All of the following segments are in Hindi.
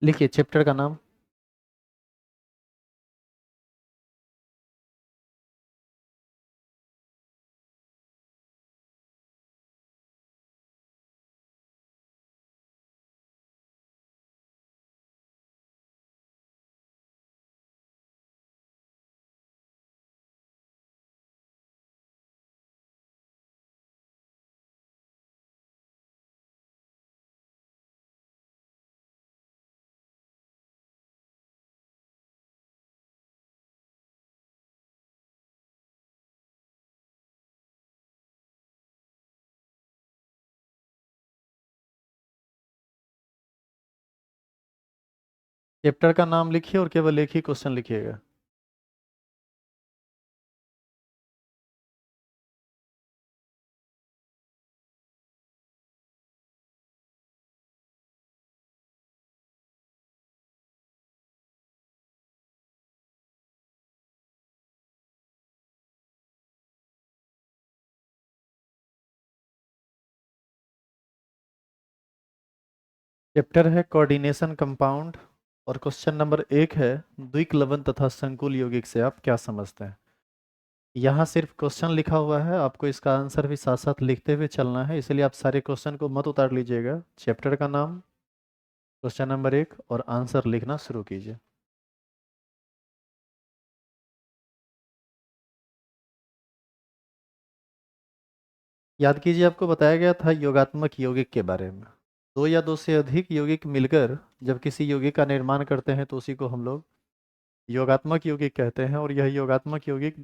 लिखिए चैप्टर का नाम। चैप्टर का नाम लिखिए और केवल एक ही क्वेश्चन लिखिएगा। चैप्टर है कोऑर्डिनेशन कंपाउंड और क्वेश्चन नंबर 1 है द्विक लवण तथा संकुल यौगिक से आप क्या समझते हैं। यहाँ सिर्फ क्वेश्चन लिखा हुआ है, आपको इसका आंसर भी साथ साथ लिखते हुए चलना है, इसलिए आप सारे क्वेश्चन को मत उतार लीजिएगा। चैप्टर का नाम, क्वेश्चन नंबर 1 और आंसर लिखना शुरू कीजिए। याद कीजिए, आपको बताया गया था योगात्मक यौगिक के बारे में। दो या दो से अधिक यौगिक मिलकर जब किसी यौगिक का निर्माण करते हैं तो उसी को हम लोग योगात्मक यौगिक कहते हैं। और यह योगात्मक यौगिक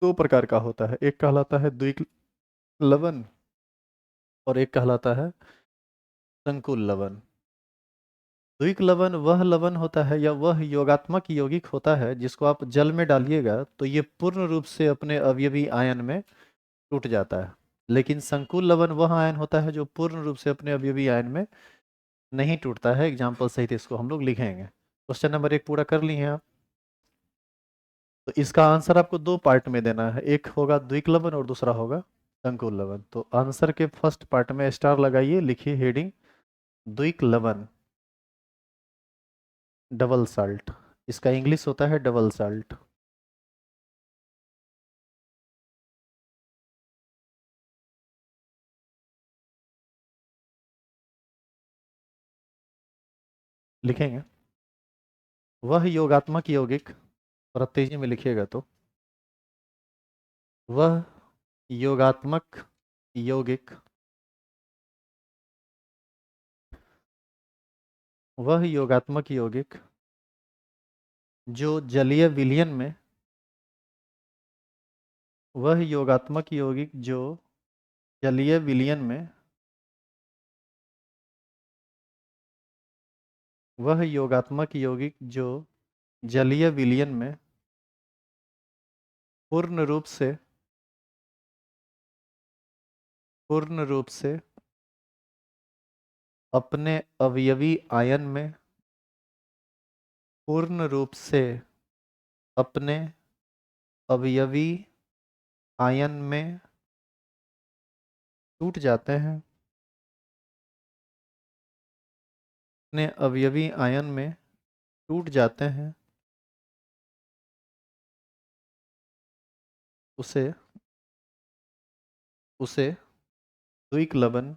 दो प्रकार का होता है, एक कहलाता है द्विक लवण और एक कहलाता है संकुल लवण। द्विक लवण वह लवण होता है या वह योगात्मक यौगिक होता है जिसको आप जल में डालिएगा तो ये पूर्ण रूप से अपने अवयवी आयन में टूट जाता है। लेकिन संकुल लवण वह आयन होता है जो पूर्ण रूप से अपने अवयवी आयन में नहीं टूटता है। एग्जाम्पल सहित इसको हम लोग लिखेंगे। क्वेश्चन नंबर 1 पूरा कर लिए हैं आप। तो इसका आंसर आपको दो पार्ट में देना है, एक होगा द्विक लवण और दूसरा होगा संकुल लवण। तो आंसर के फर्स्ट पार्ट में स्टार लगाइए, लिखिए हेडिंग द्विक लवण डबल साल्ट। इसका इंग्लिश होता है डबल साल्ट। लिखेंगे वह योगात्मक यौगिक, और अब तेजी में लिखिएगा तो वह योगात्मक यौगिक, वह योगात्मक यौगिक जो जलीय विलयन में, वह योगात्मक यौगिक जो जलीय विलयन में, वह योगात्मक यौगिक जो जलीय विलयन में पूर्ण रूप से, पूर्ण रूप से अपने अवयवी आयन में, पूर्ण रूप से अपने अवयवी आयन में टूट जाते हैं, अपने अवयवी आयन में टूट जाते हैं, उसे उसे द्विक लवण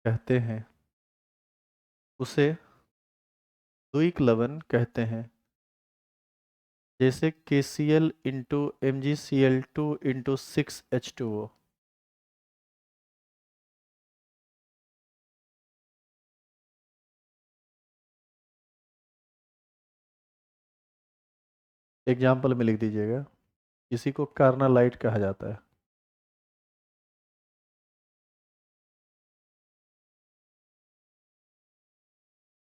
कहते हैं, उसे द्विक लवण कहते हैं। जैसे KCl into MgCl2 into 6H2O। Example में लिख दीजिएगा। इसी को कार्नालाइट कहा जाता है।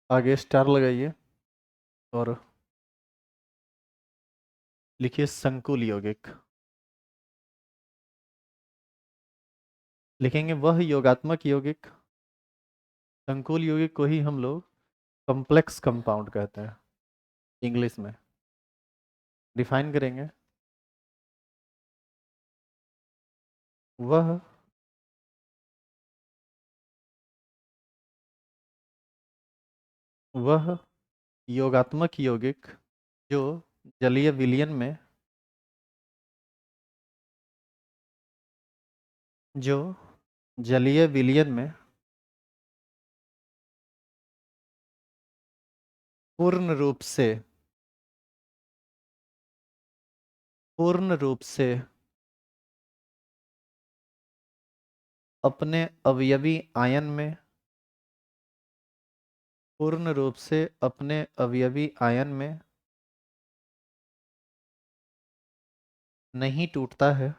आगे स्टार लगाइए और लिखिए संकुल यौगिक। लिखेंगे वह योगात्मक यौगिक, संकुल यौगिक को ही हम लोग कॉम्प्लेक्स कंपाउंड कहते हैं इंग्लिश में। डिफाइन करेंगे वह वह योगात्मक यौगिक जो जलीय विलयन में जो जलीय विलयन में पूर्ण रूप से पूर्ण रूप से अपने अवयवी आयन में पूर्ण रूप से अपने अवयवी आयन में नहीं टूटता है,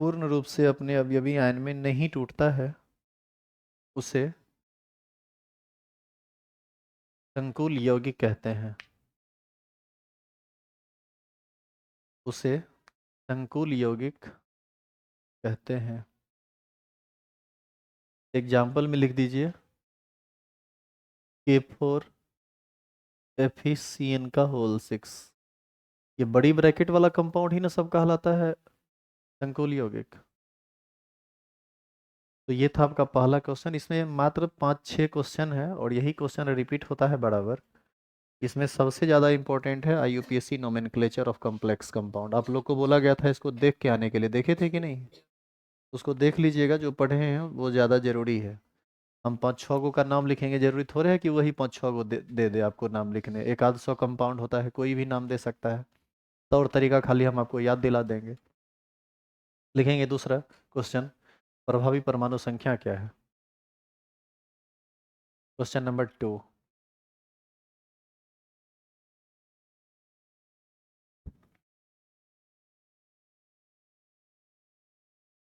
पूर्ण रूप से अपने अवयवी आयन में नहीं टूटता है, उसे संकुल यौगिक कहते हैं। उसे संकुल यौगिक कहते हैं। एग्जाम्पल में लिख दीजिए K4 FeCN का होल 6। ये बड़ी ब्रैकेट वाला कंपाउंड ही ना सब कहलाता है संकुल यौगिक। तो ये था आपका पहला क्वेश्चन। इसमें मात्र 5-6 क्वेश्चन है और यही क्वेश्चन रिपीट होता है बराबर। इसमें सबसे ज़्यादा इंपॉर्टेंट है IUPAC nomenclature of complex compound. आप लोग को बोला गया था इसको देख के आने के लिए, देखे थे कि नहीं? उसको देख लीजिएगा, जो पढ़े हैं वो ज़्यादा जरूरी है। हम 5-6 गो का नाम लिखेंगे, जरूरी थोड़े है कि वही 5-6 गो दे आपको नाम लिखने। एक आध सौ कंपाउंड होता है, कोई भी नाम दे सकता है। तौर तरीका खाली हम आपको याद दिला देंगे। लिखेंगे दूसरा क्वेश्चन, प्रभावी परमाणु संख्या क्या है? Question number 2।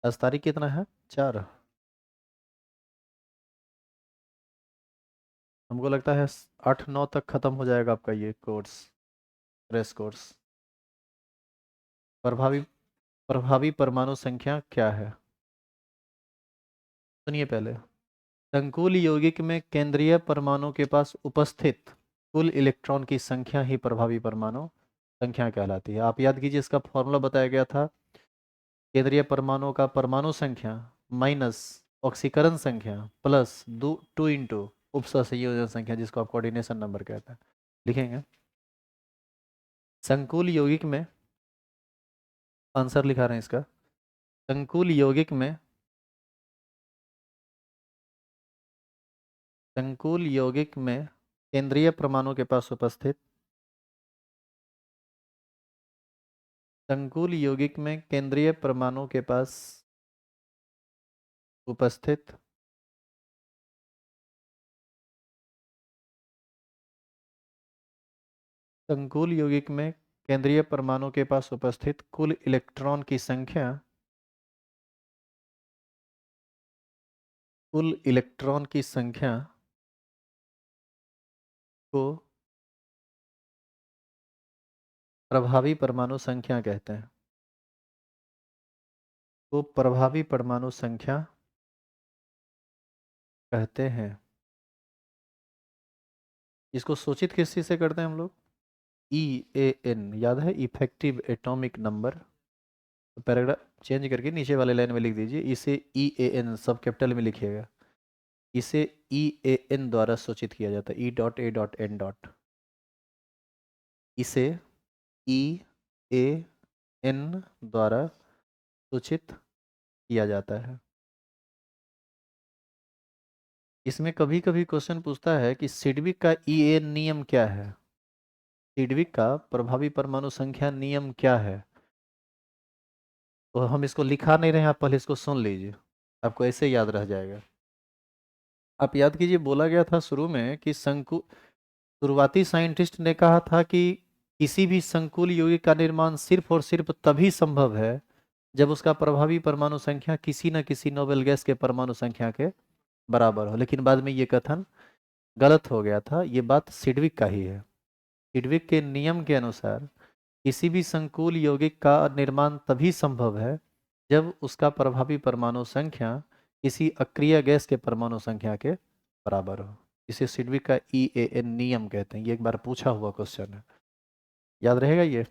आज तारीख कितना है? 4। हमको लगता है 8-9 तक खत्म हो जाएगा आपका ये कोर्स, क्रेश कोर्स। प्रभावी प्रभावी परमाणु संख्या क्या है? सुनिए पहले। संकुल यौगिक में केंद्रीय परमाणु के पास उपस्थित कुल इलेक्ट्रॉन की संख्या ही प्रभावी परमाणु संख्या कहलाती है। आप याद कीजिए, इसका फॉर्मूला बताया गया था। केंद्रीय परमाणु का परमाणु संख्या माइनस ऑक्सीकरण संख्या प्लस 2 इंटू उपसंयोजन संख्या, जिसको आप कोऑर्डिनेशन नंबर कहते हैं। लिखेंगे संकुल यौगिक में, आंसर लिखा रहे हैं इसका। संकुल यौगिक में संकुल यौगिक में केंद्रीय परमाणु के पास उपस्थित संकुल यौगिक में केंद्रीय परमाणु के पास उपस्थित संकुल यौगिक में केंद्रीय परमाणु के पास उपस्थित कुल इलेक्ट्रॉन की संख्या कुल इलेक्ट्रॉन की संख्या को प्रभावी परमाणु संख्या कहते हैं। को प्रभावी परमाणु संख्या कहते हैं। इसको सूचित किस चीज से करते हैं हम लोग? EAN, याद है? Effective atomic number. तो पैराग्राफ चेंज करके नीचे वाले लाइन में लिख दीजिए, इसे EAN सब कैपिटल में लिखिएगा। इसे EAN द्वारा सूचित किया जाता है, E.A.N. इसे EAN द्वारा सूचित किया जाता है। इसमें कभी कभी क्वेश्चन पूछता है कि सिडविक का EAN नियम क्या है? सिडविक का प्रभावी परमाणु संख्या नियम क्या है? तो हम इसको लिखा नहीं रहे हैं, आप पहले इसको सुन लीजिए, आपको ऐसे याद रह जाएगा। आप याद कीजिए, बोला गया था शुरू में कि शुरुआती साइंटिस्ट ने कहा था कि किसी भी संकुल यौगिक का निर्माण सिर्फ और सिर्फ तभी संभव है जब उसका प्रभावी परमाणु संख्या किसी न किसी नोबेल गैस के परमाणु संख्या के बराबर हो। लेकिन बाद में ये कथन गलत हो गया था। ये बात सिडविक का ही है। सिडविक के नियम के अनुसार किसी भी संकुल यौगिक का निर्माण तभी संभव है जब उसका प्रभावी परमाणु संख्या किसी अक्रिय गैस के परमाणु संख्या के बराबर हो। इसे सिडविक का EAN नियम कहते हैं। ये एक बार पूछा हुआ क्वेश्चन है, याद रहेगा ये?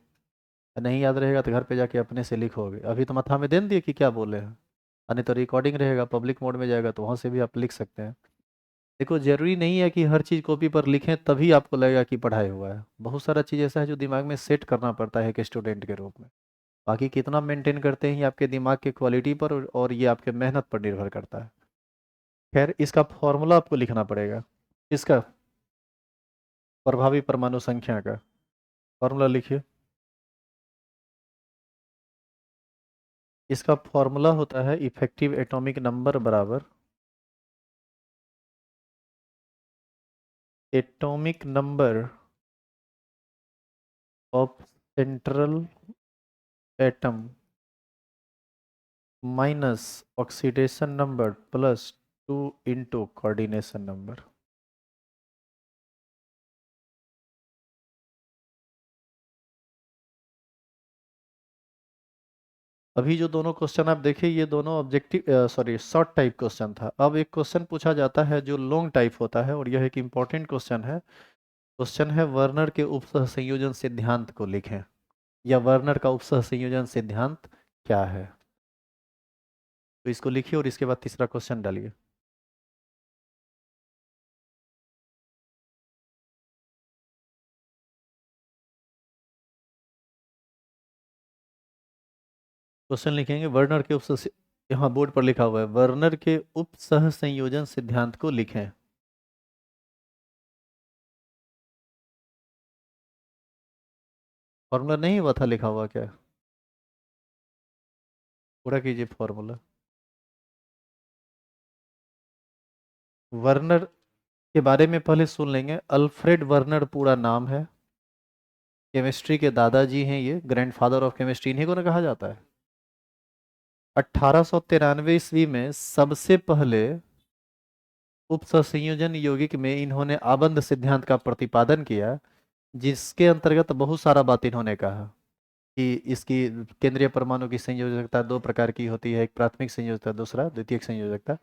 नहीं याद रहेगा तो घर पे जाके अपने से लिखोगे। अभी तो माथा में दे दिए कि क्या बोले हैं। नहीं तो रिकॉर्डिंग रहेगा, पब्लिक मोड में जाएगा तो वहाँ से भी आप लिख सकते हैं। देखो जरूरी नहीं है कि हर चीज़ कॉपी पर लिखें तभी आपको लगेगा कि पढ़ाई हुआ है। बहुत सारा चीज़ ऐसा है जो दिमाग में सेट करना पड़ता है एक स्टूडेंट के रूप में। बाकी कितना मेंटेन करते हैं ये आपके दिमाग के क्वालिटी पर और ये आपके मेहनत पर निर्भर करता है। खैर इसका फॉर्मूला आपको लिखना पड़ेगा। इसका प्रभावी परमाणु संख्या का फॉर्मूला लिखिए। इसका फॉर्मूला होता है इफेक्टिव एटॉमिक नंबर बराबर atomic number of central atom minus oxidation number plus 2 into coordination number. अभी जो दोनों क्वेश्चन आप देखे ये दोनों objective sorry short type question था। अब एक क्वेश्चन पूछा जाता है जो लॉन्ग टाइप होता है और यह एक इम्पॉर्टेंट क्वेश्चन है। क्वेश्चन है वर्नर के उपसह संयोजन सिद्धांत को लिखें, या वर्नर का उपसह संयोजन सिद्धांत क्या है। तो इसको लिखिए और इसके बाद तीसरा क्वेश्चन डालिए। क्वेश्चन लिखेंगे वर्नर के उपसह, यहाँ बोर्ड पर लिखा हुआ है वर्नर के उपसह संयोजन सिद्धांत को लिखें। फॉर्मूला नहीं हुआ था लिखा हुआ क्या? पूरा कीजिए फॉर्मूला। वर्नर के बारे में पहले सुन लेंगे। अल्फ्रेड वर्नर पूरा नाम है, केमिस्ट्री के दादाजी हैं, ये ग्रैंडफादर ऑफ केमिस्ट्री इन्हीं को ना कहा जाता है। 1893 ईस्वी में सबसे पहले उपसंयोजन यौगिक में इन्होंने आबंध सिद्धांत का प्रतिपादन किया, जिसके अंतर्गत बहुत सारा बात इन्होंने कहा कि इसकी केंद्रीय परमाणु की संयोजकता दो प्रकार की होती है, एक प्राथमिक संयोजकता, दूसरा द्वितीयक संयोजकता।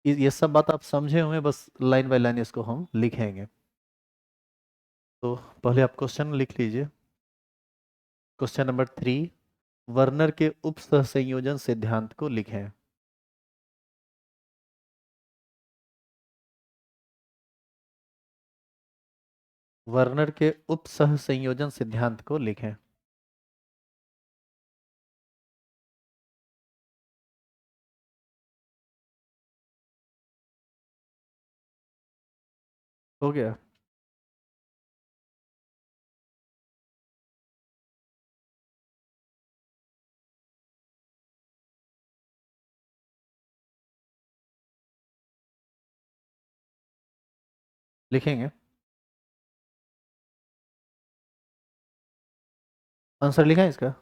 ये सब बात आप समझे हुए, बस लाइन बाय लाइन इसको हम लिखेंगे। तो पहले आप क्वेश्चन लिख लीजिए। क्वेश्चन नंबर 3, वर्नर के उप सहसंयोजन सिद्धांत को लिखें। वर्नर के उप सहसंयोजन सिद्धांत को लिखें। हो गया? लिखेंगे? आंसर लिखा है इसका?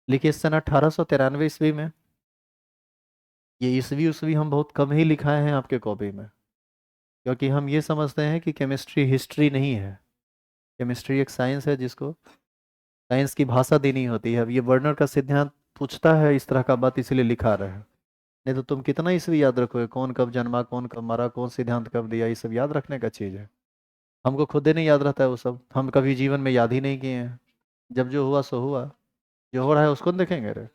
लिखिए सन 1893 ईस्वी में। ये ईस्वी उसवी हम बहुत कम ही लिखाए हैं आपके कॉपी में, क्योंकि हम ये समझते हैं कि केमिस्ट्री हिस्ट्री नहीं है। केमिस्ट्री एक साइंस है जिसको साइंस की भाषा देनी होती है। अब ये वर्नर का सिद्धांत पूछता है इस तरह का बात, इसलिए लिखा रहे हैं। नहीं तो तुम कितना ईस्वी याद रखोगे, कौन कब जन्मा, कौन कब मरा, कौन सिद्धांत कब दिया, ये सब याद रखने का चीज़ है। हमको खुद ही नहीं याद रहता है वो सब, हम कभी जीवन में याद ही नहीं किए हैं। जब जो हुआ सो हुआ, जो हो रहा है उसको न देखेंगे रे।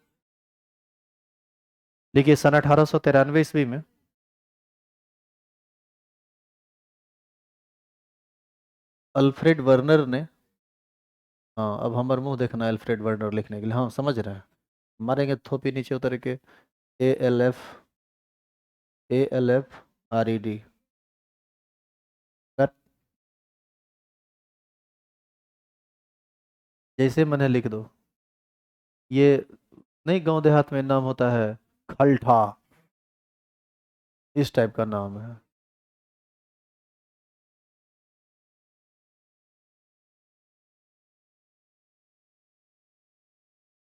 देखिए सन 1893 ईस्वी में अल्फ्रेड वर्नर ने, हाँ अब हमारे मुंह देखना है अल्फ्रेड वर्नर लिखने के लिए, हाँ समझ रहे हैं। मारेंगे थोपी नीचे उतर के। ALF ALF RED। जैसे मैंने लिख दो। ये नहीं गांव देहात में नाम होता है खलठा, इस टाइप का नाम है।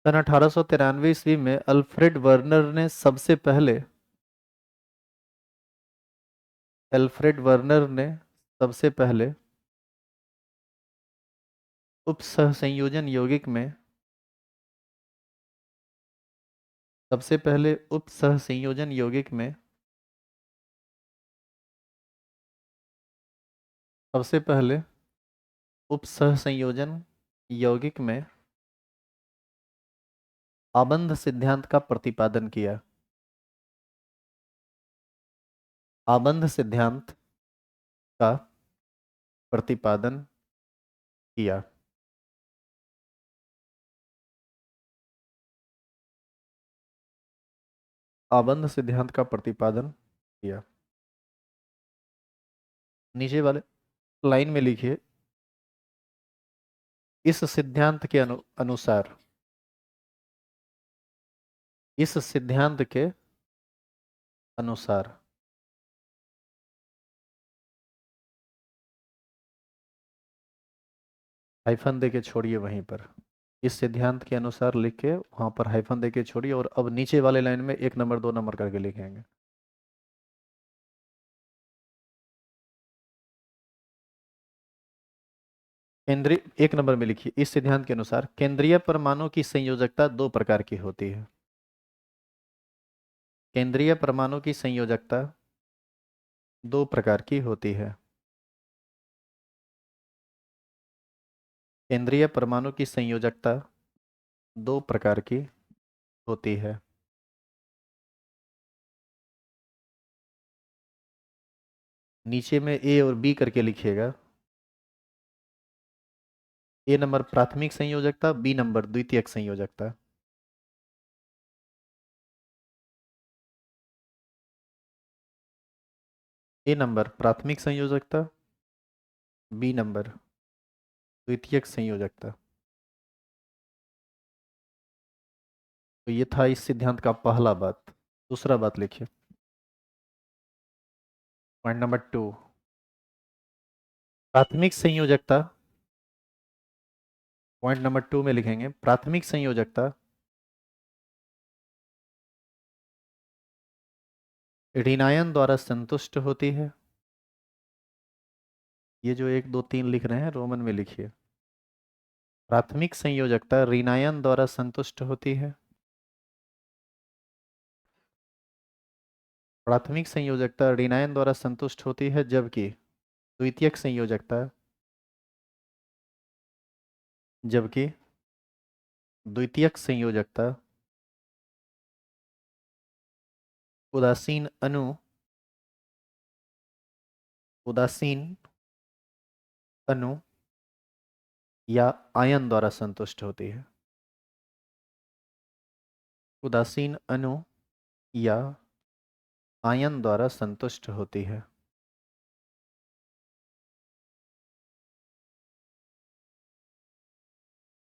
सन 1893 ईस्वी में अल्फ्रेड वर्नर ने सबसे पहले, अल्फ्रेड वर्नर ने सबसे पहले उप सहसंयोजन यौगिक में, सबसे पहले उप सहसंयोजन यौगिक में, सबसे पहले उप सहसंयोजन यौगिक में आबंध सिद्धांत का प्रतिपादन किया। आबंध सिद्धांत का प्रतिपादन किया। आबंध सिद्धांत का प्रतिपादन किया। नीचे वाले लाइन में लिखिए, इस सिद्धांत के अनुसार, इस सिद्धांत के अनुसार हाइफन दे के छोड़िए वहीं पर, इस सिद्धांत के अनुसार लिख के वहां पर हाइफन दे के छोड़िए, और अब नीचे वाले लाइन में 1 नंबर 2 नंबर करके लिखेंगे। केंद्रीय 1 नंबर में लिखिए, इस सिद्धांत के अनुसार केंद्रीय परमाणु की संयोजकता 2 प्रकार की होती है। केंद्रीय परमाणु की संयोजकता 2 प्रकार की होती है। केंद्रीय परमाणु की संयोजकता 2 प्रकार की होती है। नीचे में ए और बी करके लिखिएगा। ए नंबर प्राथमिक संयोजकता, बी नंबर द्वितीयक संयोजकता। ए नंबर प्राथमिक संयोजकता, बी नंबर द्वितीयक संयोजकता। तो ये था इस सिद्धांत का पहला बात। दूसरा बात लिखिए, पॉइंट नंबर 2, प्राथमिक संयोजकता। पॉइंट नंबर 2 में लिखेंगे, प्राथमिक संयोजकता ऋणायन द्वारा संतुष्ट होती है। ये जो 1 2 3 लिख रहे हैं रोमन में लिखिए। प्राथमिक संयोजकता ऋणायन द्वारा संतुष्ट होती है। प्राथमिक संयोजकता ऋणायन द्वारा संतुष्ट होती है, जबकि द्वितीयक संयोजकता, जबकि द्वितीयक संयोजकता उदासीन अणु, उदासीन अणु या आयन द्वारा संतुष्ट होती है। उदासीन अणु या आयन द्वारा संतुष्ट होती है।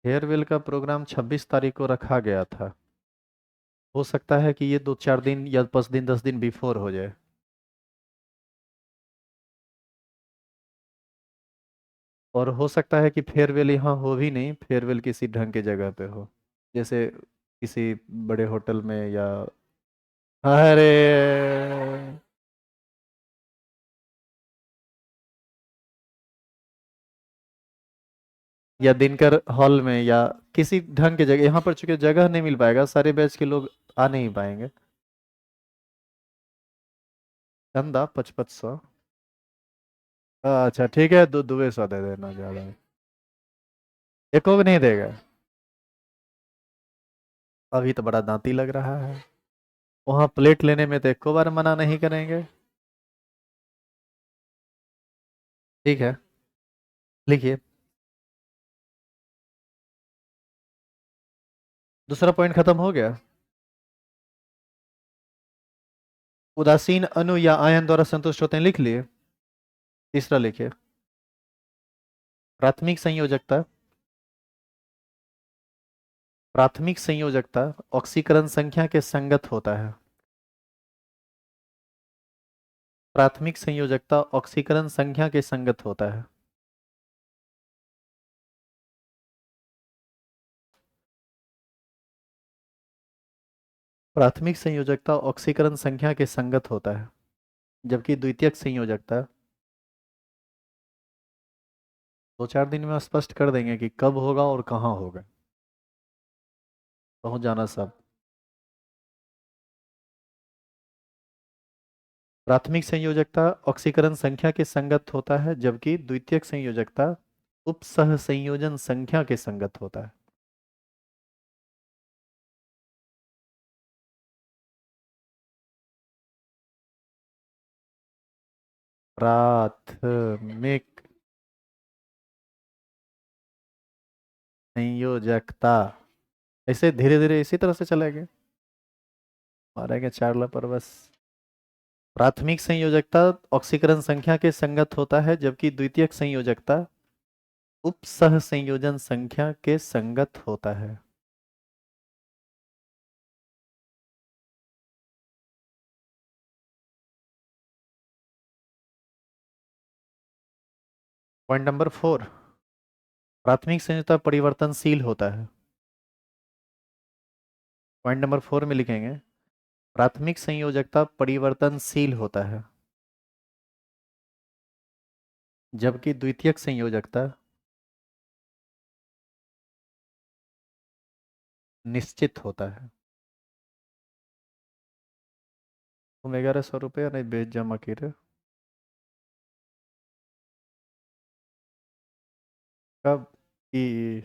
फेयरवेल का प्रोग्राम 26 तारीख को रखा गया था। हो सकता है कि ये 2 4 दिन या 5 दिन 10 दिन बिफोर हो जाए। और हो सकता है कि फेयरवेल यहाँ हो भी नहीं, फेयरवेल किसी ढंग की जगह पे हो, जैसे किसी बड़े होटल में, या अरे या दिनकर हॉल में, या किसी ढंग की जगह। यहाँ पर चूंकि जगह नहीं मिल पाएगा, सारे बैच के लोग आ नहीं पाएंगे। चंदा 5500। अच्छा ठीक है, दुबे सौ दे देना, ज्यादा एको भी नहीं देगा। अभी तो बड़ा दांती लग रहा है। वहां प्लेट लेने में तो एको बार मना नहीं करेंगे। ठीक है, लिखिए। दूसरा पॉइंट खत्म हो गया। उदासीन अणु या आयन द्वारा संतुष्ट होते हैं, लिख लिए। तीसरा लिखिए, प्राथमिक संयोजकता, प्राथमिक संयोजकता ऑक्सीकरण संख्या के संगत होता है। प्राथमिक संयोजकता ऑक्सीकरण संख्या के संगत होता है। प्राथमिक संयोजकता ऑक्सीकरण संख्या के संगत होता है, जबकि द्वितीयक संयोजकता 2 4 दिन में स्पष्ट कर देंगे कि कब होगा और कहाँ होगा, पहुंच जाना सब। प्राथमिक संयोजकता ऑक्सीकरण संख्या के संगत होता है, जबकि द्वितीयक संयोजकता उपसह संयोजन संख्या के संगत होता है। प्राथमिक संयोजकता। ऐसे धीरे धीरे इसी तरह से चलेंगे, मारेंगे चार लपर बस। प्राथमिक संयोजकता ऑक्सीकरण संख्या के संगत होता है, जबकि द्वितीयक संयोजकता उपसह संयोजन संख्या के संगत होता है। पॉइंट नंबर 4, प्राथमिक संयोजकता परिवर्तनशील होता है। पॉइंट नंबर 4 में लिखेंगे प्राथमिक संयोजकता परिवर्तनशील होता है, जबकि द्वितीयक संयोजकता निश्चित होता है। तुम 1100 रुपया नहीं बेच जमा की रे। कब की?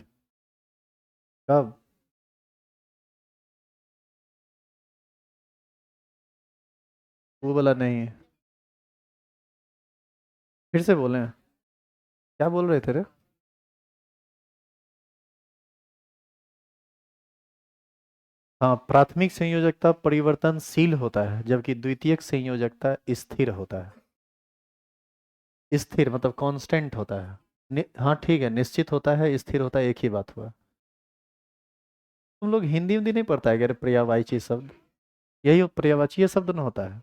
कब? वो बोला नहीं। फिर से बोले, क्या बोल रहे थे रे? हाँ, प्राथमिक संयोजकता परिवर्तनशील होता है, जबकि द्वितीयक संयोजकता स्थिर होता है। स्थिर मतलब कांस्टेंट होता है। हाँ ठीक है, निश्चित होता है, स्थिर होता है, एक ही बात हुआ। तुम लोग हिंदी हिंदी नहीं पढ़ता है क्या रे? पर्यायवाची शब्द, यही पर्यायवाची शब्द ना होता है,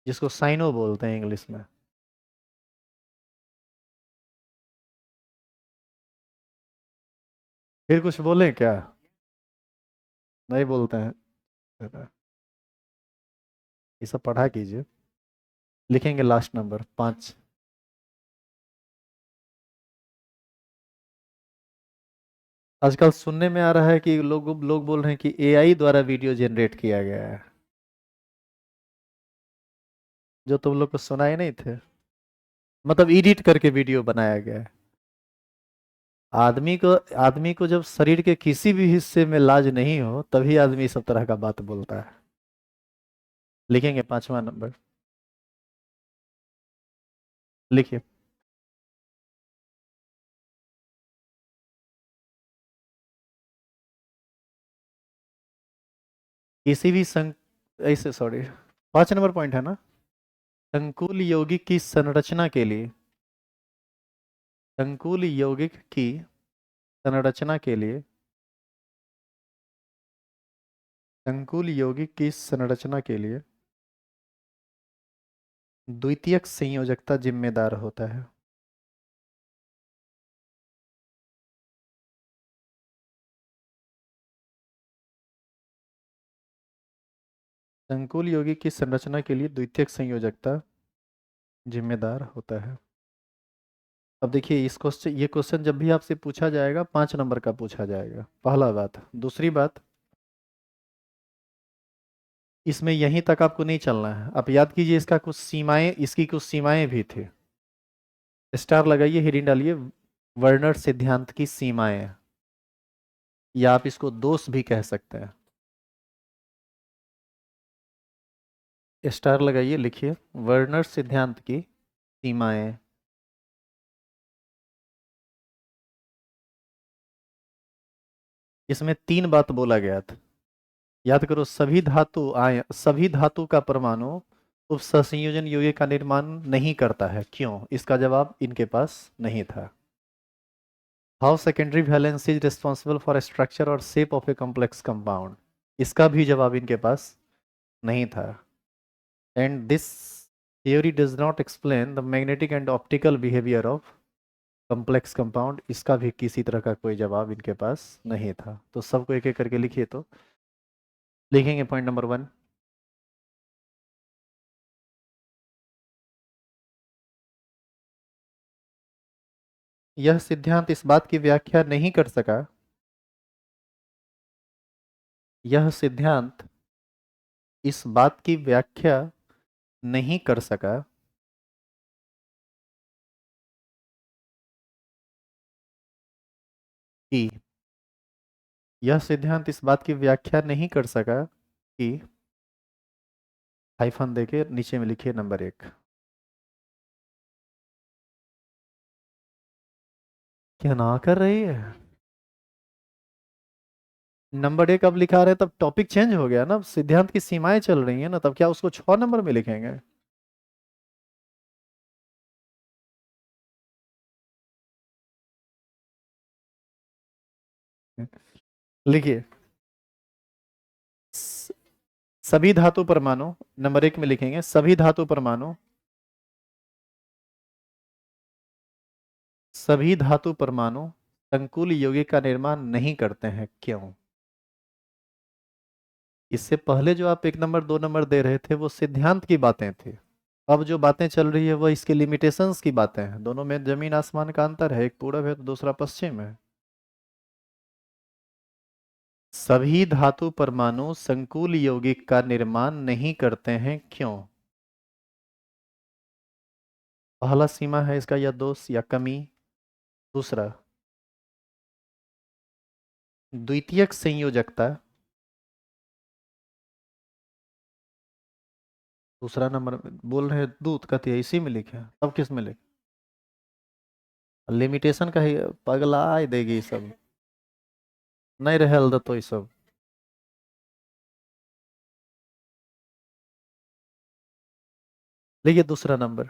जिसको साइनो बोलते हैं इंग्लिश में। फिर कुछ बोले क्या? नहीं बोलते हैं। ये सब पढ़ा कीजिए। लिखेंगे लास्ट नंबर 5। आजकल सुनने में आ रहा है कि लोग लोग बोल रहे हैं कि एआई द्वारा वीडियो जनरेट किया गया है, जो तुम लोग को सुनाए नहीं थे। मतलब एडिट करके वीडियो बनाया गया है। आदमी को जब शरीर के किसी भी हिस्से में लाज नहीं हो, तभी आदमी इस सब तरह का बात बोलता है। लिखेंगे 5वां नंबर। लिखिए। किसी भी ऐसे सॉरी, 5 नंबर पॉइंट है ना। संकुल यौगिक की संरचना के लिए, संकुल यौगिक की संरचना के लिए, संकुल यौगिक की संरचना के लिए द्वितीयक संयोजकता जिम्मेदार होता है। संकुल यौगिक की संरचना के लिए द्वितीयक संयोजकता जिम्मेदार होता है। अब देखिए, इस क्वेश्चन ये क्वेश्चन जब भी आपसे पूछा जाएगा 5 नंबर का पूछा जाएगा, पहला बात। दूसरी बात, इसमें यहीं तक आपको नहीं चलना है। आप याद कीजिए, इसका कुछ सीमाएं, इसकी कुछ सीमाएं भी थी। स्टार लगाइए, हेडिंग डालिए, वर्नर सिद्धांत की सीमाएं, या आप इसको दोष भी कह सकते हैं। स्टार लगाइए, लिखिए वर्नर सिद्धांत की सीमाएं। इसमें 3 बात बोला गया था। याद करो, सभी धातु का परमाणु उपसंयोजन यौगिक का निर्माण नहीं करता है। क्यों? इसका जवाब इनके पास नहीं था। How secondary valence is responsible for structure और shape of a complex compound, इसका भी जवाब इनके पास नहीं था। And this theory does not explain the magnetic and optical behavior of complex compound, इसका भी किसी तरह का कोई जवाब इनके पास नहीं था। तो सबको एक एक करके लिखिए। तो लिखेंगे पॉइंट नंबर 1, यह सिद्धांत इस बात की व्याख्या नहीं कर सका, यह सिद्धांत इस बात की व्याख्या नहीं कर सका कि, यह सिद्धांत इस बात की व्याख्या नहीं कर सका कि, हाइफन देके नीचे में लिखिए नंबर 1, क्या ना कर रही है? नंबर एक अब लिखा रहे हैं, तब टॉपिक चेंज हो गया ना, सिद्धांत की सीमाएं चल रही हैं ना, तब क्या उसको 6 नंबर में लिखेंगे? लिखिए, स- सभी धातु परमाणु, नंबर एक में लिखेंगे सभी धातु परमाणु, सभी धातु परमाणु संकुल यौगिक का निर्माण नहीं करते हैं, क्यों? इससे पहले जो आप 1 नंबर 2 नंबर दे रहे थे वो सिद्धांत की बातें थी। अब जो बातें चल रही है वो इसके लिमिटेशंस की बातें हैं, दोनों में जमीन आसमान का अंतर है, एक पूरब है तो दूसरा पश्चिम है। सभी धातु परमाणु संकुल यौगिक का निर्माण नहीं करते हैं, क्यों? पहला सीमा है इसका या दोष या कमी। दूसरा द्वितीयक संयोजकता। दूसरा नंबर बोल रहे हैं दूध कहती है, इसी में लिखे हैं, अब किस में लिखे? लिमिटेशन का ही पगला देगी ये सब, नहीं रहे हल तो ये सब। लिखिए दूसरा नंबर,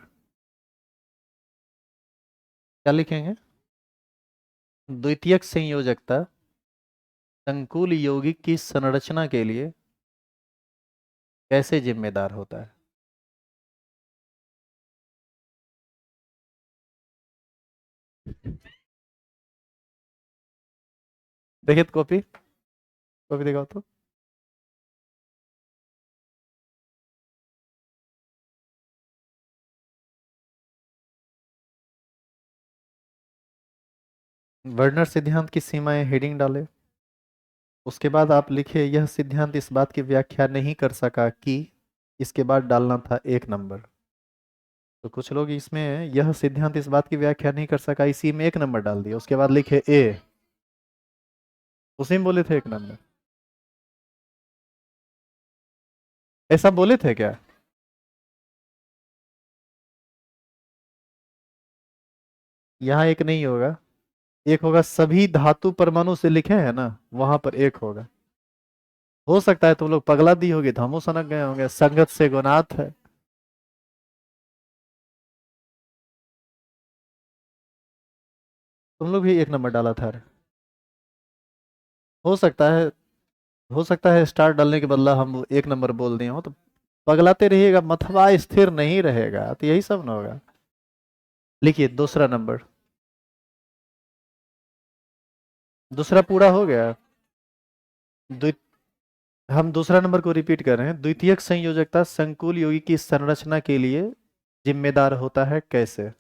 क्या लिखेंगे? द्वितीयक संयोजकता संकुल यौगिक की संरचना के लिए कैसे जिम्मेदार होता है? देखिए तो कॉपी, कॉपी दिखाओ तो। वर्नर सिद्धांत की सीमाएं हेडिंग डाले। उसके बाद आप लिखे यह सिद्धांत इस बात की व्याख्या नहीं कर सका कि, इसके बाद डालना था 1 नंबर। तो कुछ लोग इसमें यह सिद्धांत इस बात की व्याख्या नहीं कर सका, इसी में 1 नंबर डाल दिया, उसके बाद लिखे ए, उसी में बोले थे 1 नंबर। ऐसा बोले थे क्या? यहाँ एक नहीं होगा, एक होगा सभी धातु परमाणु से लिखे हैं ना, वहां पर एक होगा। हो सकता है तुम लोग पगला दी होगी तो हमो सनक गए होंगे, संगत से गुनाथ है। तुम लोग भी 1 नंबर डाला था। हो सकता है, हो सकता है स्टार डालने के बदला हम 1 नंबर बोल दिए हो, तो पगलाते रहिएगा, मथवा स्थिर नहीं रहेगा, तो यही सब ना होगा। लिखिए दूसरा नंबर, दूसरा पूरा हो गया। द्वि हम दूसरा नंबर को रिपीट कर रहे हैं, द्वितीयक संयोजकता संकुल यौगिक की संरचना के लिए जिम्मेदार होता है, कैसे?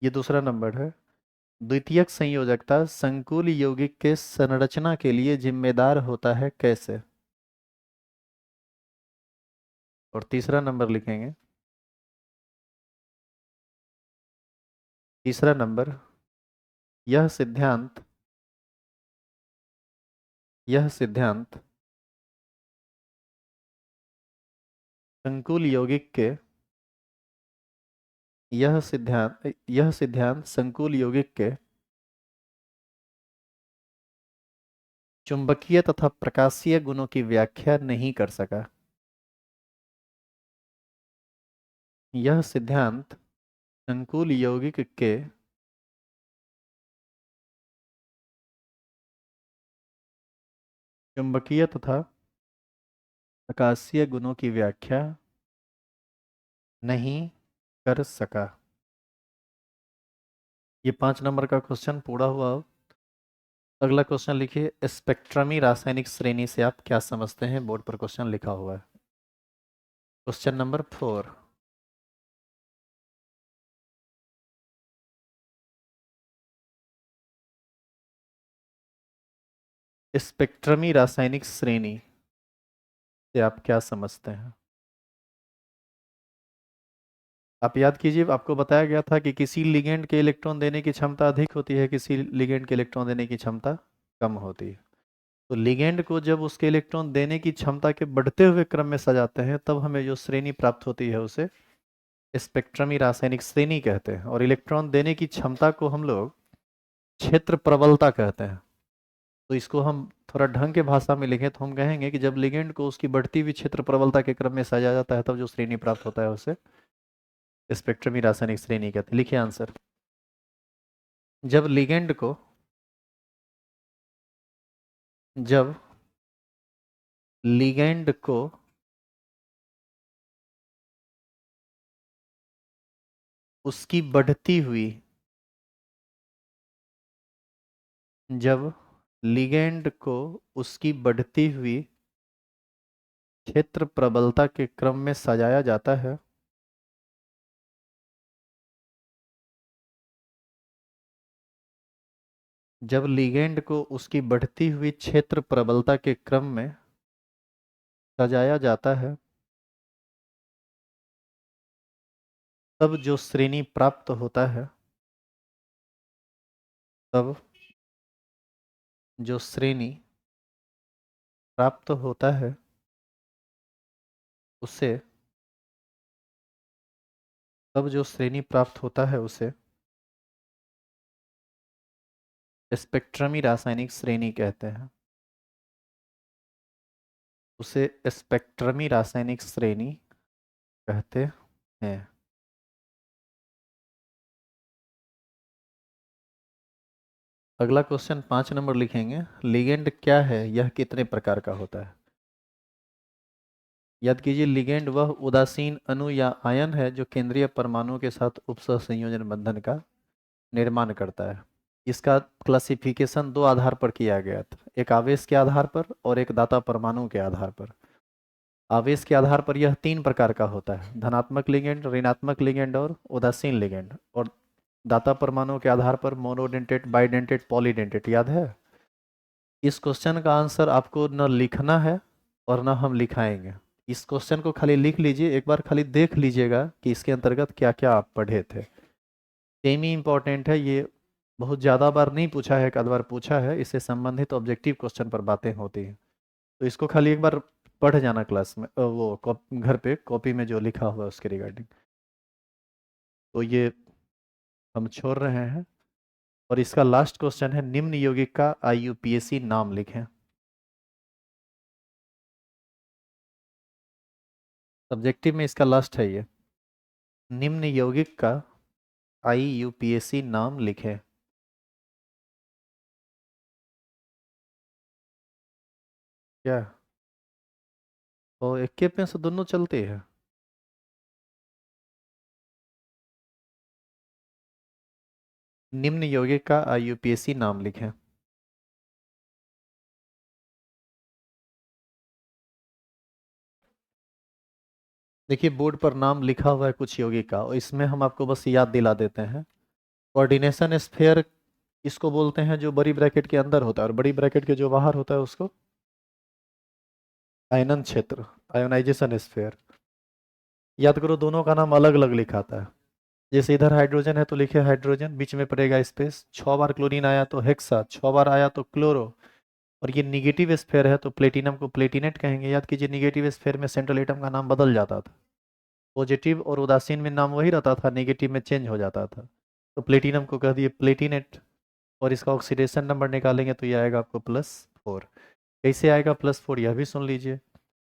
ये दूसरा नंबर है। द्वितीयक संयोजकता संकुल यौगिक के संरचना के लिए जिम्मेदार होता है, कैसे? और तीसरा नंबर लिखेंगे, तीसरा नंबर, यह सिद्धांत, यह सिद्धांत संकुल यौगिक के, यह सिद्धांत संकुल यौगिक के चुंबकीय तथा प्रकाशीय गुणों की व्याख्या नहीं कर सका। यह सिद्धांत संकुल यौगिक के चुंबकीय तथा प्रकाशीय गुणों की व्याख्या नहीं कर सका। ये 5 नंबर का क्वेश्चन पूरा हुआ। अगला क्वेश्चन लिखिए, स्पेक्ट्रमी रासायनिक श्रेणी से आप क्या समझते हैं? बोर्ड पर क्वेश्चन लिखा हुआ है। क्वेश्चन नंबर 4, स्पेक्ट्रमी रासायनिक श्रेणी से आप क्या समझते हैं? आप याद कीजिए, आपको बताया गया था कि किसी लिगेंड के इलेक्ट्रॉन देने की क्षमता अधिक होती है, किसी लिगेंड के इलेक्ट्रॉन देने की क्षमता कम होती है। तो लिगेंड को जब उसके इलेक्ट्रॉन देने की क्षमता के बढ़ते हुए क्रम में सजाते हैं, तब हमें जो श्रेणी प्राप्त होती है उसे स्पेक्ट्रमी रासायनिक श्रेणी कहते हैं, और इलेक्ट्रॉन देने की क्षमता को हम लोग क्षेत्र प्रबलता कहते हैं। तो इसको हम थोड़ा ढंग के भाषा में लिखें तो हम कहेंगे कि जब लिगेंड को उसकी बढ़ती हुई क्षेत्र प्रबलता के क्रम में सजाया जाता है तब जो श्रेणी प्राप्त होता है उसे स्पेक्ट्रमी रासायनिक श्रेणी कहते हैं। लिखिए आंसर। जब लिगेंड को जब लिगेंड को उसकी बढ़ती हुई जब लिगेंड को उसकी बढ़ती हुई क्षेत्र प्रबलता के क्रम में सजाया जाता है जब लिगेंड को उसकी बढ़ती हुई क्षेत्र प्रबलता के क्रम में सजाया जाता है तब जो श्रेणी प्राप्त होता है तब जो श्रेणी प्राप्त होता है उसे तब जो श्रेणी प्राप्त होता है उसे स्पेक्ट्रमी रासायनिक श्रेणी कहते हैं। उसे स्पेक्ट्रमी रासायनिक श्रेणी कहते हैं। अगला क्वेश्चन 5 नंबर लिखेंगे। लिगेंड क्या है, यह कितने प्रकार का होता है? याद कीजिए, लिगेंड वह उदासीन अणु या आयन है जो केंद्रीय परमाणु के साथ उपसह संयोजन बंधन का निर्माण करता है। इसका क्लासिफिकेशन दो आधार पर किया गया था, एक आवेश के आधार पर और एक दाता परमाणु के आधार पर। आवेश के आधार पर यह 3 प्रकार का होता है, धनात्मक लिगेंड, ऋणात्मक लिगेंड और उदासीन लिगेंड। और दाता परमाणु के आधार पर मोनोडेंटेट, बाइडेंटेट, पॉलीडेंटेट। याद है? इस क्वेश्चन का आंसर आपको न लिखना है और न हम लिखाएंगे। इस क्वेश्चन को खाली लिख लीजिए, एक बार खाली देख लीजिएगा कि इसके अंतर्गत क्या क्या आप पढ़े थे। सेमी इंपॉर्टेंट है ये, बहुत ज़्यादा बार नहीं पूछा है, एक आध बार पूछा है, इससे संबंधित ऑब्जेक्टिव क्वेश्चन पर बातें होती हैं। तो इसको खाली एक बार पढ़ जाना क्लास में, घर पे कॉपी में जो लिखा हुआ है उसके रिगार्डिंग। तो ये हम छोड़ रहे हैं। और इसका लास्ट क्वेश्चन है, निम्न यौगिक का IUPAC नाम लिखें। सब्जेक्टिव में इसका लास्ट है ये। निम्न यौगिक का IUPAC नाम लिखें। क्या? और एक के पे से दोनों चलते हैं? निम्न यौगिक का IUPAC नाम लिखें। देखिए, बोर्ड पर नाम लिखा हुआ है कुछ यौगिक का, और इसमें हम आपको बस याद दिला देते हैं। कोऑर्डिनेशन स्फीयर इसको बोलते हैं जो बड़ी ब्रैकेट के अंदर होता है, और बड़ी ब्रैकेट के जो बाहर होता है उसको आयनन क्षेत्र, आयोनाइजेशन स्फीयर। याद करो, दोनों का नाम अलग अलग लिखा था। जैसे इधर हाइड्रोजन है तो लिखे हाइड्रोजन, बीच में पड़ेगा स्पेस, 6 बार क्लोरीन आया तो हेक्सा, 6 बार आया तो क्लोरो। और ये निगेटिव स्फीयर है तो प्लेटिनम को प्लेटिनेट कहेंगे। याद कीजिए, निगेटिव स्फीयर में सेंट्रल एटम का नाम बदल जाता था। पॉजिटिव और उदासीन में नाम वही रहता था, नेगेटिव में चेंज हो जाता था। तो प्लेटिनम को कह दिए प्लेटिनेट। और इसका ऑक्सीडेशन नंबर निकालेंगे तो ये आएगा आपको +4। कैसे आएगा +4, यह भी सुन लीजिए।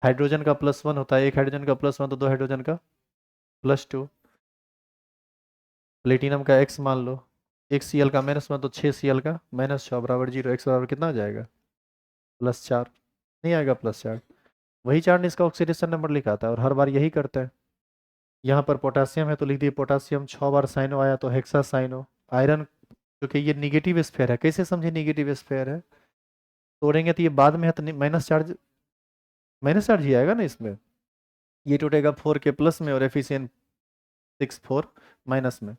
हाइड्रोजन का +1 होता है, एक हाइड्रोजन का +1 तो दो हाइड्रोजन का +2। प्लेटिनम का x मान लो, एक Cl का -1 तो 6 Cl का -6 बराबर 0। x बराबर कितना आ जाएगा? +4। नहीं आएगा +4? वही चार्ट ने इसका ऑक्सीडेशन नंबर लिखा था, और हर बार यही करते हैं। यहाँ पर पोटासियम है तो लिख दिए पोटासियम, 6 बार साइनो आया तो हेक्सा साइनो। आयरन, क्योंकि ये निगेटिव स्फीयर है, कैसे समझे निगेटिव स्फीयर है? तोड़ेंगे तो ये बाद में है तो माइनस चार्ज ही आएगा ना इसमें। ये टूटेगा 4 के प्लस में और एफिशिएंट 6 4 माइनस में।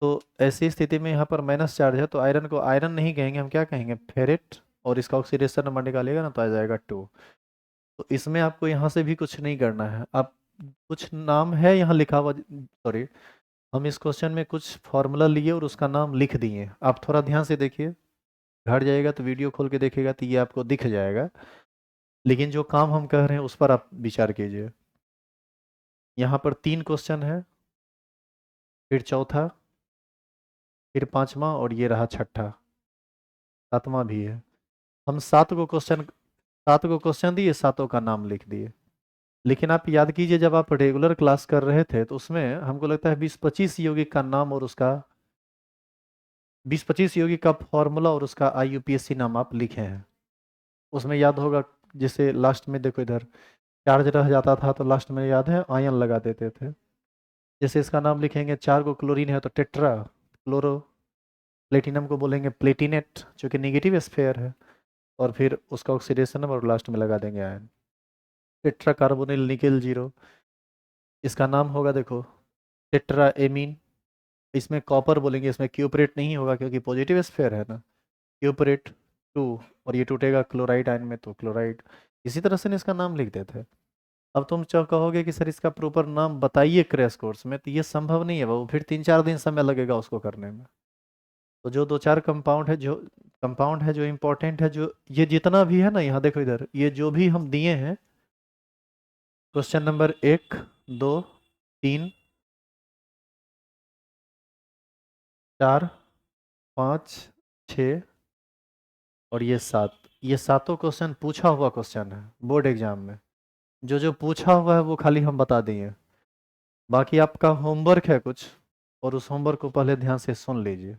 तो ऐसी स्थिति में यहाँ पर माइनस चार्ज है तो आयरन को आयरन नहीं कहेंगे, हम क्या कहेंगे? फेरेट। और इसका ऑक्सीडेशन नंबर निकालिएगा ना तो आ जाएगा 2। तो इसमें आपको यहाँ से भी कुछ नहीं करना है। आप कुछ नाम है यहाँ लिखा हुआ, सॉरी, हम इस क्वेश्चन में कुछ फॉर्मूला लिए और उसका नाम लिख दिए। आप थोड़ा ध्यान से देखिए, घर जाएगा तो वीडियो खोल के देखिएगा तो ये आपको दिख जाएगा। लेकिन जो काम हम कह रहे हैं उस पर आप विचार कीजिए। यहाँ पर 3 क्वेश्चन है, फिर चौथा, फिर पांचवा और ये रहा छठा, सातवां भी है। हम 7 को क्वेश्चन दिए, सातों का नाम लिख दिए। लेकिन आप याद कीजिए, जब आप रेगुलर क्लास कर रहे थे तो उसमें हमको लगता है 20-25 यौगिक का नाम और उसका 20-25 यौगिक का फॉर्मूला और उसका IUPAC नाम आप लिखे हैं। उसमें याद होगा, जैसे लास्ट में देखो इधर चार्ज रह जाता था तो लास्ट में याद है आयन लगा देते थे। जैसे इसका नाम लिखेंगे, 4 को क्लोरीन है तो टेट्रा क्लोरो, प्लेटिनम को बोलेंगे प्लेटिनेट जो कि नेगेटिव स्फेयर है, और फिर उसका ऑक्सीडेशन नंबर और लास्ट में लगा देंगे आयन। टेट्रा कार्बोनिल निकेल 0, इसका नाम होगा देखो टेट्रा एमीन। इसमें कॉपर बोलेंगे, इसमें क्यूपरेट नहीं होगा क्योंकि पॉजिटिव स्फेयर है ना, क्यूपरेट 2, और ये टूटेगा क्लोराइड आयन में तो क्लोराइड। इसी तरह से इसका नाम लिख देते हैं। अब तुम कहोगे कि सर इसका प्रॉपर नाम बताइए क्रैश कोर्स में, तो ये संभव नहीं है बाबू, फिर 3-4 दिन समय लगेगा उसको करने में। तो जो 2-4 कंपाउंड है जो इम्पोर्टेंट है, जो ये जितना भी है ना, यहाँ देखो इधर, ये जो भी हम दिए हैं, क्वेश्चन नंबर 1, 2, 3, 4, 5, 6 और ये 7, ये सातों क्वेश्चन पूछा हुआ क्वेश्चन है बोर्ड एग्जाम में। जो जो पूछा हुआ है वो खाली हम बता दिए, बाकी आपका होमवर्क है कुछ, और उस होमवर्क को पहले ध्यान से सुन लीजिए।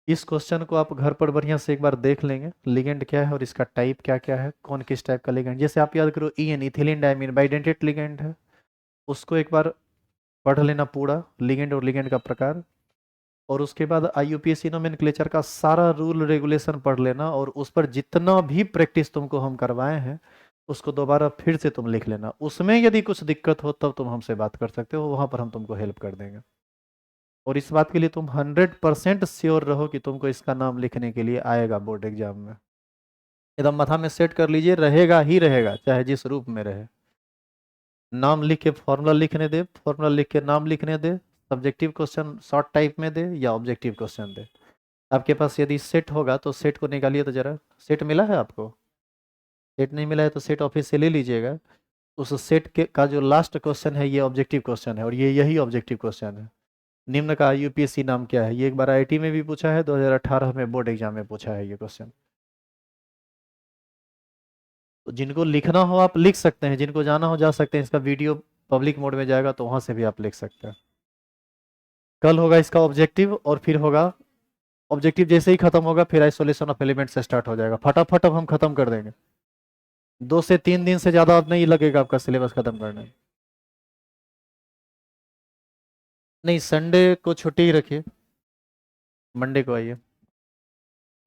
इस क्वेश्चन को आप घर पर बढ़िया से एक बार देख लेंगे, लिगेंड क्या है और इसका टाइप क्या क्या है, कौन किस टाइप का लिगेंड। जैसे आप याद करो EN ethylene diamine bidentate ligand है, उसको एक बार पढ़ लेना पूरा, लिगेंड और लिगेंड का प्रकार। और उसके बाद IUPAC नोमेनक्लेचर का सारा रूल रेगुलेशन पढ़ लेना, और उस पर जितना भी प्रैक्टिस तुमको हम करवाए हैं उसको दोबारा फिर से तुम लिख लेना। उसमें यदि कुछ दिक्कत हो तब तुम हमसे बात कर सकते हो, वहां पर हम तुमको हेल्प कर देंगे। और इस बात के लिए तुम 100% श्योर रहो कि तुमको इसका नाम लिखने के लिए आएगा बोर्ड एग्जाम में। एकदम माथा में सेट कर लीजिए, रहेगा ही रहेगा चाहे जिस रूप में रहे। नाम लिख के फॉर्मूला लिखने दे, फॉर्मूला लिख के नाम लिखने दे, सब्जेक्टिव क्वेश्चन शॉर्ट टाइप में दे या ऑब्जेक्टिव क्वेश्चन दे। आपके पास यदि सेट होगा तो सेट को निकालिए, तो जरा सेट मिला है आपको? सेट नहीं मिला है तो सेट ऑफिस से ले लीजिएगा। उस सेट के का जो लास्ट क्वेश्चन है ये ऑब्जेक्टिव क्वेश्चन है, और ये यही ऑब्जेक्टिव क्वेश्चन है। निम्न का IUPAC नाम क्या है? ये एक बार IIT में भी पूछा है, 2018 में बोर्ड एग्जाम में पूछा है ये क्वेश्चन। तो जिनको लिखना हो आप लिख सकते हैं, जिनको जाना हो जा सकते हैं। इसका वीडियो पब्लिक मोड में जाएगा तो वहां से भी आप लिख सकते हैं। कल होगा इसका ऑब्जेक्टिव, और फिर होगा ऑब्जेक्टिव, जैसे ही खत्म होगा फिर आइसोलेशन ऑफ एलिमेंट से स्टार्ट हो जाएगा। फटाफट अब हम खत्म कर देंगे, 2 से 3 दिन से ज्यादा अब नहीं लगेगा आपका सिलेबस खत्म करने में। नहीं, संडे को छुट्टी ही रखिए, मंडे को आइए।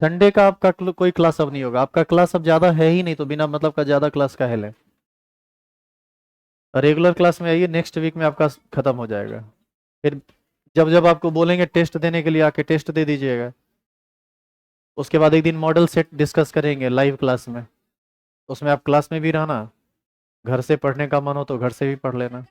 संडे का आपका कोई क्लास अब नहीं होगा, आपका क्लास अब ज्यादा है ही नहीं, तो बिना मतलब का ज्यादा क्लास का है ले। रेगुलर क्लास में आइए, नेक्स्ट वीक में आपका खत्म हो जाएगा। फिर जब जब आपको बोलेंगे टेस्ट देने के लिए, आके टेस्ट दे दीजिएगा। उसके बाद एक दिन मॉडल सेट डिस्कस करेंगे लाइव क्लास में, उसमें आप क्लास में भी रहना, घर से पढ़ने का मन हो तो घर से भी पढ़ लेना।